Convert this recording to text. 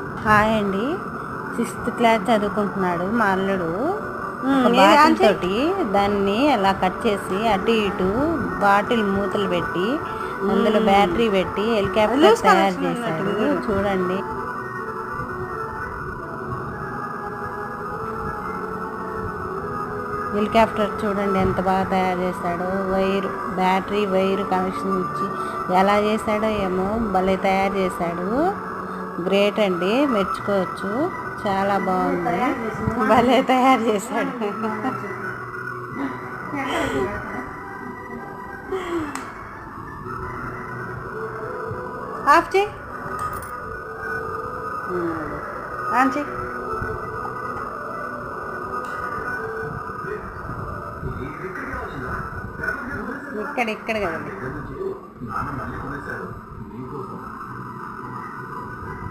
Hi అండి. 6th class చదువుకుంటున్నాడు మా అల్లుడు. బాటిల్ తోటి దాన్ని అలా కట్ చేసి అటు ఇటు బాటిల్ మూతలు పెట్టి అందులో బ్యాటరీ పెట్టి హెలికాప్టర్ తయారు చేశాడు. చూడండి. హెలికాప్టర్ చూడండి ఎంత బాగా తయారు చేశాడో. బ్యాటరీ వైర్ కనెక్షన్ ఇచ్చి ఎలా చేశాడో ఏమో, భలే తయారు చేశాడు. గ్రేట్ అండి, మెచ్చుకోవచ్చు. చాలా బాగుంది, భలే తయారు చేశాడు. ఆఫ్ చేయి, ఆన్ చేయి. ఇక్కడ కదండి.